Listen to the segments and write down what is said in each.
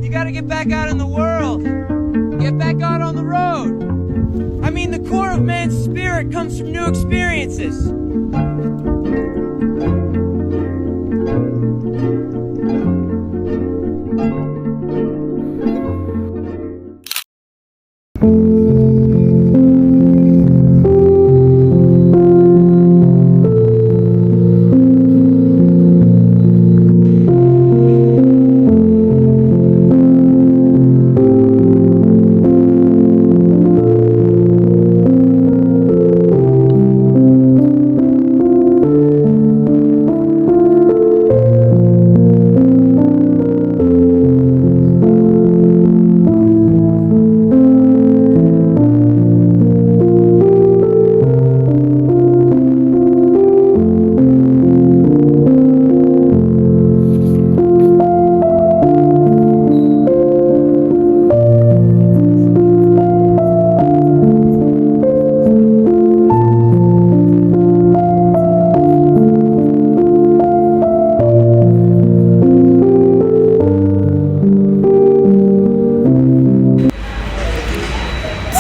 You gotta get back out in the world. Get back out on the road. I mean, the core of man's spirit comes from new experiences.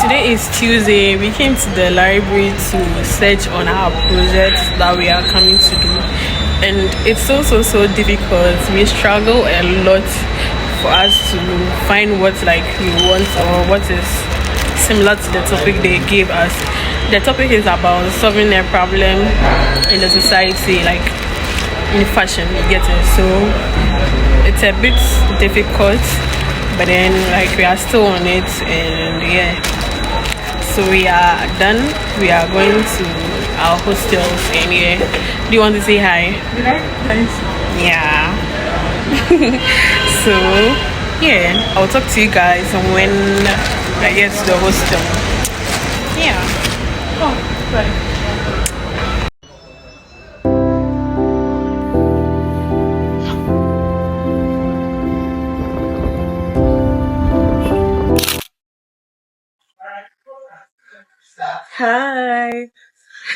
Today is Tuesday. We came to the library to search on our projects that we are coming to do, and it's so difficult. We struggle a lot for us to find what we want or what is similar to the topic they gave us. The topic is about solving a problem in the society, like in fashion. You get it? So it's a bit difficult, but then we are still on it, and yeah. So we are done. We are going to our hostels, and yeah. Do you want to say hi? Yeah. So yeah, I'll talk to you guys when I get to the hostel. Yeah. Oh, sorry. Hi.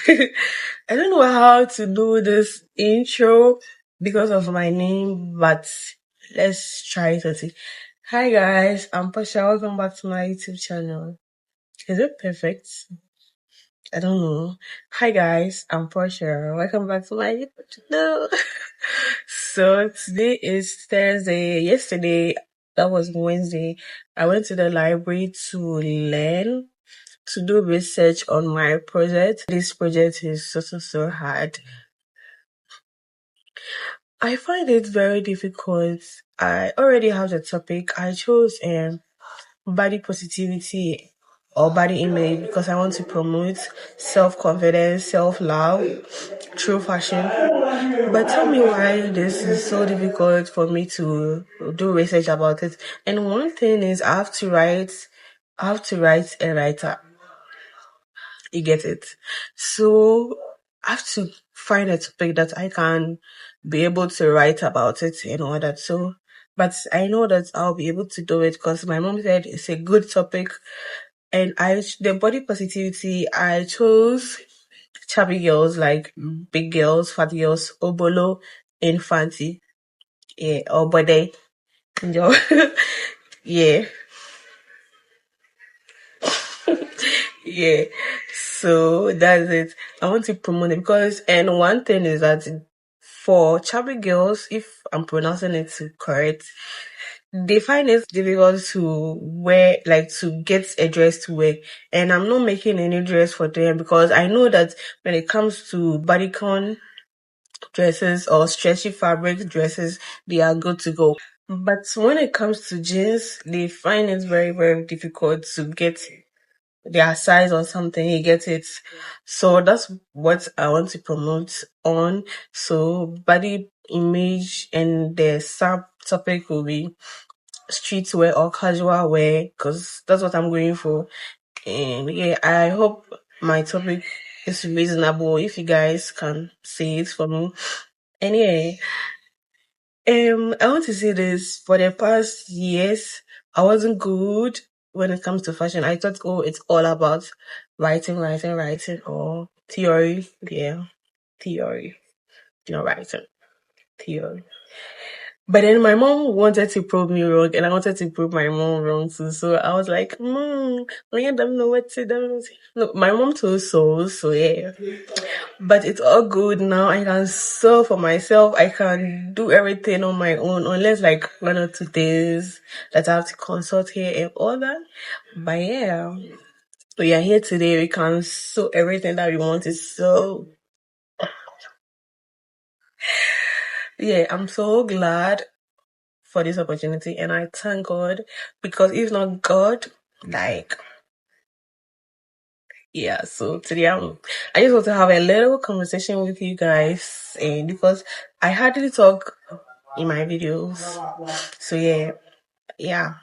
I don't know how to do this intro because of my name, but let's try it and see. Hi guys, I'm Pasha. Welcome back to my YouTube channel. Is it perfect? I don't know. Hi guys, I'm Portia. Welcome back to my YouTube channel. So today is Thursday. Yesterday, that was Wednesday, I went to the library to learn, to do research on my project. This project is so hard. I find it very difficult. I already have the topic. I chose body positivity or body image because I want to promote self-confidence, self-love through fashion. But tell me why this is so difficult for me to do research about it. And one thing is I have to write a writer. You get it? So I have to find a topic that I can be able to write about it and all that. So, but I know that I'll be able to do it because my mom said it's a good topic. And the body positivity, I chose chubby girls, like big girls, fat girls, obolo, infancy, yeah, or body, yeah. Yeah, so that's it. I want to promote it because, and one thing is that for chubby girls, if I'm pronouncing it correct, they find it difficult to wear, like to get a dress to wear. And I'm not making any dress for them because I know that when it comes to bodycon dresses or stretchy fabric dresses, they are good to go. But when it comes to jeans, they find it very difficult to get their size or something, you get it. So that's what I want to promote on. So body image, and the sub topic will be streetwear or casual wear because that's what I'm going for. And yeah, I hope my topic is reasonable if you guys can see it for me. Anyway, I want to say this. For the past years, I wasn't good when it comes to fashion. I thought, oh, it's all about writing, or theory. Yeah, theory. Writing, theory. But then my mom wanted to prove me wrong, and I wanted to prove my mom wrong too. So I was like, Mom, I don't know what to do. No, my mom told so yeah. But it's all good now. I can sew for myself. I can do everything on my own, unless like 1 or 2 days that I have to consult here and all that. But yeah, we are here today. We can sew everything that we want to sew. Yeah, I'm so glad for this opportunity, and I thank God, because if not God, like, yeah. So today I just want to have a little conversation with you guys, and because I hardly talk in my videos, so yeah,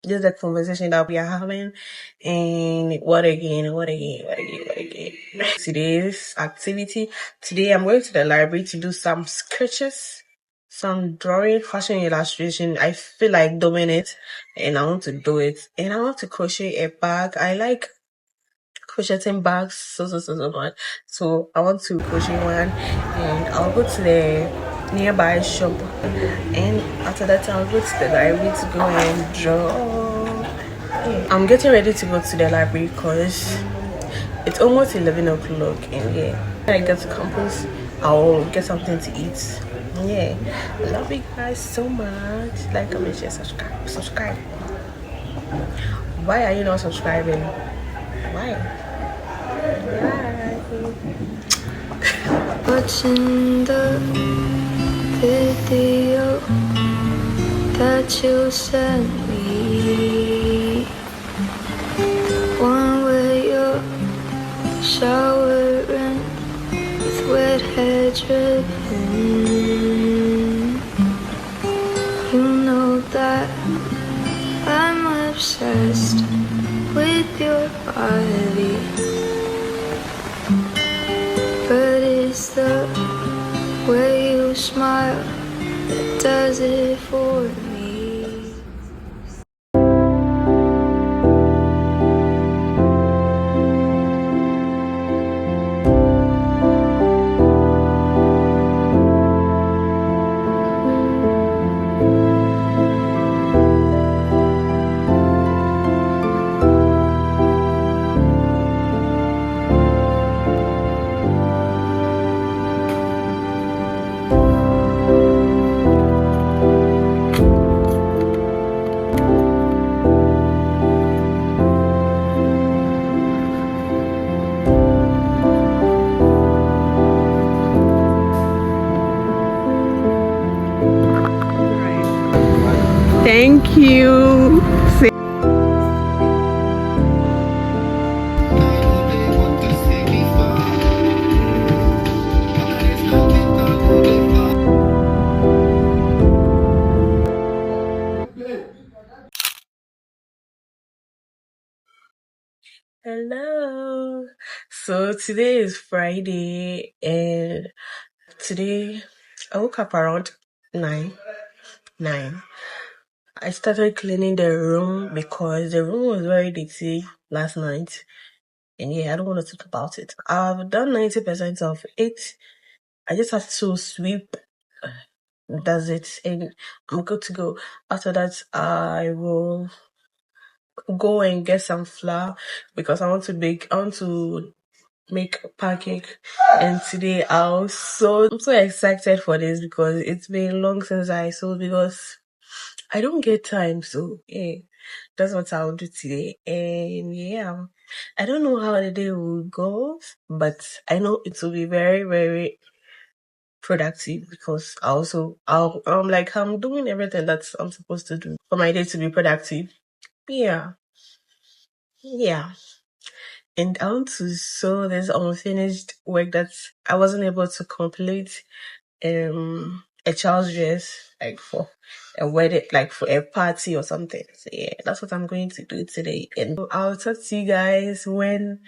just the conversation that we are having. And what again? Today's activity. Today I'm going to the library to do some sketches, some drawing, fashion illustration. I feel like doing it, and I want to do it. And I want to crochet a bag. I like crocheting bags so much. So I want to crochet one, and I'll go to the nearby shop, and after that I'll go to the library to go and draw. Yeah. I'm getting ready to go to the library because it's almost 11 o'clock, and when I get to campus, I'll get something to eat. Yeah, love you guys so much. Like, comment, share, subscribe. Why are you not subscribing? Why? Bye. Watching the video that you sent me, one where you're showering with wet hair dripping. You know that I'm obsessed with your body, but it's the way you smile that does it for me. Thank you. Hello. So today is Friday, and today I woke up around 9. I started cleaning the room because the room was very dirty last night. And I don't want to talk about it. I've done 90% of it. I just have to sweep. That's it. And I'm good to go. After that, I will go and get some flour because I want to make a pancake. And today I'm so excited for this because it's been long since I sewed, because I don't get time. So that's what I'll do today. And I don't know how the day will go, but I know it will be very, very productive because I'm doing everything that I'm supposed to do for my day to be productive. Yeah. And I want to sew this unfinished work that I wasn't able to complete. A child's dress, like for a wedding, like for a party or something. So that's what I'm going to do today. And I'll talk to you guys when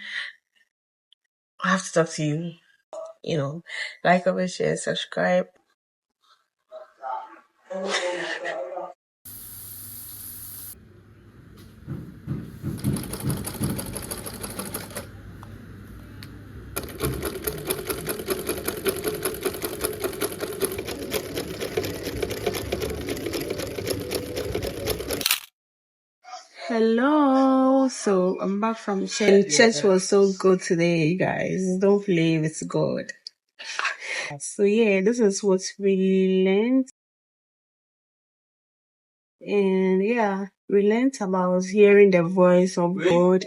I have to talk to you. Like, comment, share, subscribe. Hello. So I'm back from church. Church was so good today, you guys. Don't play with God. So yeah, this is what we learned. And yeah, we learned about hearing the voice of God.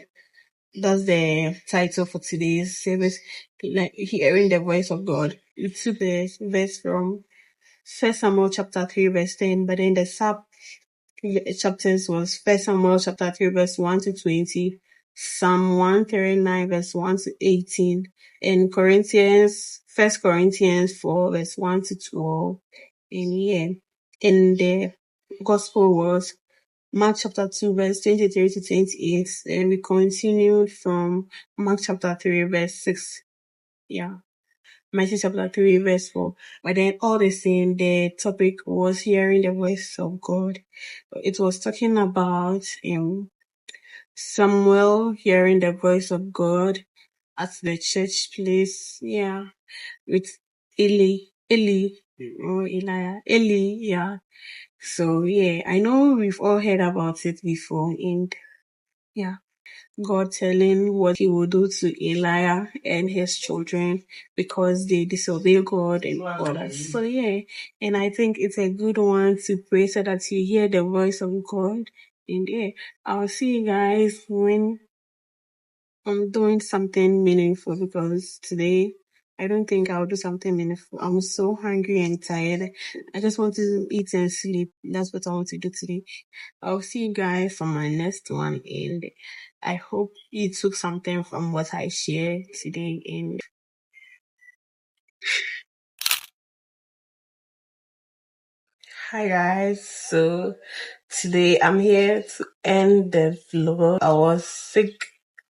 That's the title for today's service. Like hearing the voice of God. We took the verse from 1 Samuel chapter 3 verse 10, but then the sub chapters was 1 Samuel chapter 3 verse 1 to 20, Psalm 139 verse 1 to 18, and First Corinthians 4 verse 1 to 12. And yeah, and the gospel was Mark chapter 2 verse 23 to 28, and we continued from Mark chapter 3 verse 6. Yeah. Matthew chapter 3 verse 4. But then all the same, the topic was hearing the voice of God. It was talking about Samuel hearing the voice of God at the church place. Yeah. With Eli, yeah. So yeah, I know we've all heard about it before, and yeah. God telling what he will do to Elijah and his children because they disobey God and all that. So yeah, and I think it's a good one to pray so that you hear the voice of God. And yeah, I'll see you guys when I'm doing something meaningful, because today I don't think I'll do something meaningful. I'm so hungry and tired. I just want to eat and sleep. That's what I want to do today. I'll see you guys on my next one, and I hope you took something from what I shared today. And hi guys, so today I'm here to end the vlog. I was sick.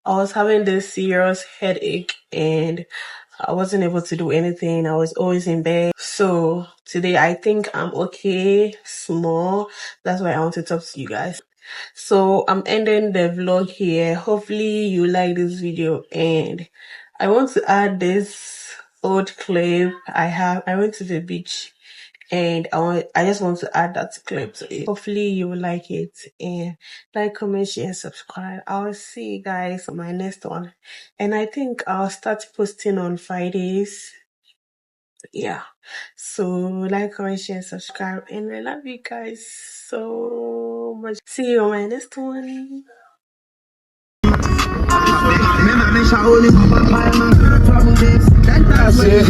I was having this serious headache and I wasn't able to do anything. I was always in bed. So today I think I'm okay, small. That's why I want to talk to you guys. So I'm ending the vlog here. Hopefully you like this video, and I want to add this old clip I went to the beach and I just want to add that clip to it. Hopefully you will like it, and like, comment, share, and subscribe. I'll see you guys on my next one, and I think I'll start posting on Fridays. Yeah, so like, comment, share, subscribe, and I love you guys so much. See you on my next one. That's it.